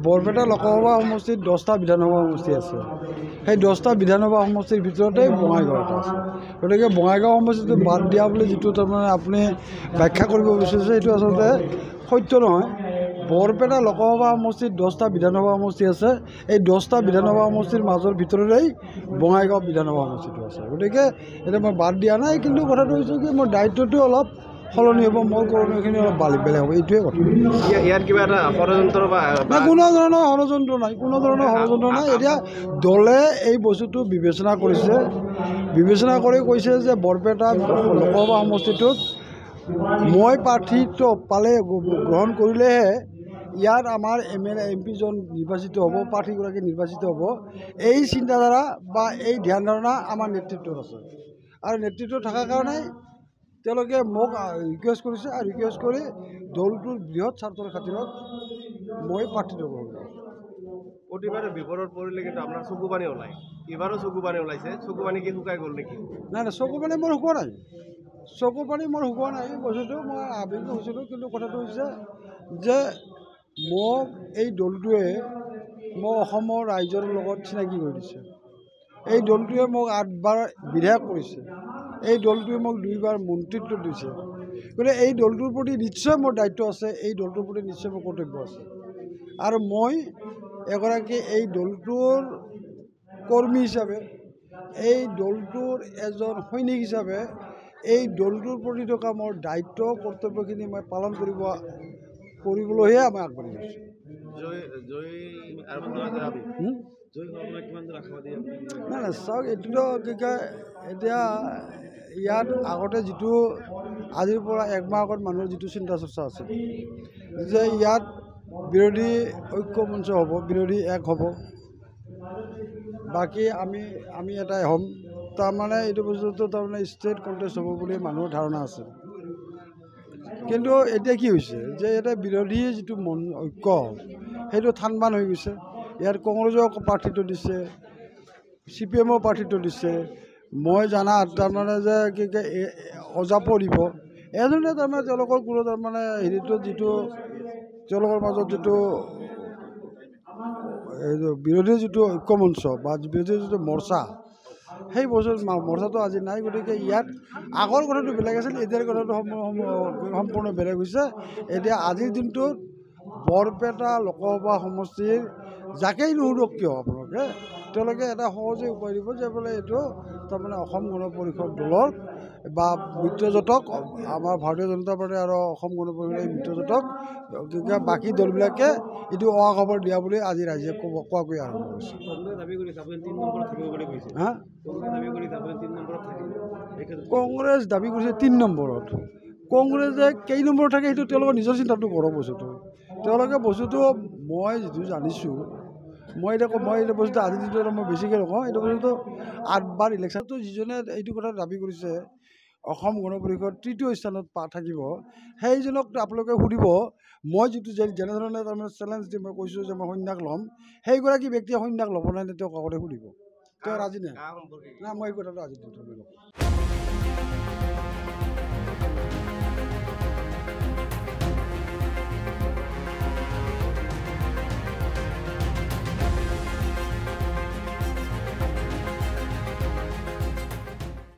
বৰপেটা লোকসভা সমষ্টিত 10টা বিধানসভা সমষ্টি আছে। সেই 10টা বিধানসভা সমষ্টিৰ ভিতৰতে বঙাইগাঁও এটা আছে। গতিকে বঙাইগাঁও সমষ্টিটো বাদ দিয়া বুলি যিটো তাৰমানে আপুনি ব্যাখ্যা কৰিব বিচাৰিছে সেইটো আচলতে সত্য নহয়। বৰপেটা লোকসভা সমষ্টিত 10টা বিধানসভা সমষ্টি আছে। এই 10টা বিধানসভা সমষ্টিৰ মাজৰ ভিতৰতেই বঙাইগাঁও বিধানসভা সমষ্টিটো আছে। গতিকে এতিয়া মই বাদ দিয়া নাই, কিন্তু কথাটো হৈছে কি মোৰ দায়িত্বটো অলপ সলনি হ'ব, মোৰ কৰণীয়খিনি অলপ বেলেগ হ'ব, এইটোৱে কথা। ইয়াত কিবা এটা ষড়যন্ত্ৰ বা কোনো ধৰণৰ ষড়যন্ত্ৰ নাই, কোনো ধৰণৰ ষড়যন্ত্ৰ নাই। এতিয়া দলে এই বস্তুটো বিবেচনা কৰিছে, বিবেচনা কৰি কৈছে যে বৰপেটা লোকসভা সমষ্টিটোত মই প্ৰাৰ্থীত্ব পালে গ্ৰহণ কৰিলেহে ইয়াত আমাৰ MLA MP জন নিৰ্বাচিত হ'ব, প্ৰাৰ্থীগৰাকী নিৰ্বাচিত হ'ব। এই চিন্তাধাৰা বা এই ধ্যান ধাৰণা আমাৰ নেতৃত্বত আছে, আৰু নেতৃত্ব থকাৰ কাৰণে তেওঁলোকে মোক ৰিকুৱেষ্ট কৰিছে, আৰু ৰিকুৱেষ্ট কৰি দলটোৰ বৃহৎ স্বাৰ্থৰ খাতিৰত মই প্ৰাৰ্থীত্ব গ্ৰহণ কৰিছোঁ। প্ৰতিবাৰে বিপদত পৰিলে কিন্তু আপোনাৰ চকু পানী ওলায়, এইবাৰো চকু পানী ওলাইছে। চকু পানী কি শুকাই গ'ল নেকি? নাই নাই, চকু পানী মোৰ শুকোৱা নাই, চকু পানী মোৰ শুকোৱা নাই। বস্তুটো মই আবেগিক হৈছিলোঁ, কিন্তু কথাটো হৈছে যে মোক এই দলটোৱে মোক অসমৰ ৰাইজৰ লগত চিনাকি কৰি দিছে। এই দলটোৱে মোক 8বাৰ বিধায়ক কৰিছে, এই দলটোৱে মোক 2বাৰ মন্ত্ৰিত্ব দিছে। গতিকে এই দলটোৰ প্ৰতি নিশ্চয় মোৰ দায়িত্ব আছে, এই দলটোৰ প্ৰতি নিশ্চয় মোৰ কৰ্তব্য আছে, আৰু মই এগৰাকী এই দলটোৰ কৰ্মী হিচাপে, এই দলটোৰ এজন সৈনিক হিচাপে এই দলটোৰ প্ৰতি থকা মোৰ দায়িত্ব কৰ্তব্যখিনি মই পালন কৰিবলৈহে আমি আগবাঢ়ি গৈছোঁ। নাই নাই, চাওক, এইটোতো কি কয়, এতিয়া ইয়াত আগতে যিটো আজিৰ পৰা 1 মাহ আগত মানুহৰ যিটো চিন্তা চৰ্চা আছিল যে ইয়াত বিৰোধী ঐক্য মঞ্চ হ'ব, বিৰোধী এক হ'ব, বাকী আমি এটাই হ'ম, তাৰমানে এইটো বস্তুটো তাৰমানে ষ্টেট কণ্টেষ্ট হ'ব বুলি মানুহৰ ধাৰণা আছিল। কিন্তু এতিয়া কি হৈছে যে এটা বিৰোধী যিটো ঐক্য সেইটো থানবান হৈ গৈছে। ইয়াত কংগ্ৰেছেও প্ৰাৰ্থীত্ব দিছে, CPMও প্ৰাৰ্থীত্ব দিছে, মই জানাত তাৰমানে যে কি কয় অজাপো দিব, এজনে তাৰমানে তেওঁলোকৰ কোনো তাৰমানে হেৰিটো যিটো তেওঁলোকৰ মাজত যিটো বিৰোধী যিটো ঐক্যমঞ্চ বা বিৰোধী যিটো মৰ্চা, সেই মৰ্চাটো আজি নাই। গতিকে ইয়াত আগৰ কথাটো বেলেগ আছিল, এতিয়াৰ কথাটো সম্পূৰ্ণ বেলেগ হৈছে। এতিয়া আজিৰ দিনটোত বৰপেটা লোকসভা সমষ্টিৰ যাকেই নুসুধক কিয় আপোনালোকে, তেওঁলোকে এটা সহজে উপায় দিব যে বোলে এইটো তাৰমানে অসম গণ পৰিষদ দলৰ বা মিত্ৰজোঁটক, আমাৰ ভাৰতীয় জনতা পাৰ্টি আৰু অসম গণ পৰিষদৰ মিত্ৰজোঁটক বাকী দলবিলাকে এইটো অহা খবৰ দিয়া বুলি আজি ৰাইজে কোৱাকৈ আৰম্ভ কৰিছে। হা, কংগ্ৰেছ দাবী কৰিছে 3 নম্বৰত। কংগ্ৰেছে কেই নম্বৰত থাকে সেইটো তেওঁলোকৰ নিজৰ চিন্তাটো কৰক। তেওঁলোকে বস্তুটো মই যিটো জানিছোঁ, মই এতিয়া বস্তুটো আজিৰ দিনটো মই বেছিকৈ নকওঁ, এইটো বস্তুটো 8বাৰ ইলেকশ্যনটো যিজনে এইটো কথা দাবী কৰিছে অসম গণ পৰিষদ 3য় স্থানত থাকিব, সেইজনক আপোনালোকে সুধিব, মই যিটো যেনেধৰণে তাৰমানে চেলেঞ্জ দি মই কৈছোঁ যে মই সন্যাস ল'ম, সেইগৰাকী ব্যক্তিয়ে সন্যাস ল'ব নাই নে তেওঁক আগতে সুধিব, তেওঁ ৰাজি নাই। মই এই কথাটো আজিৰ দিনটো নকওঁ।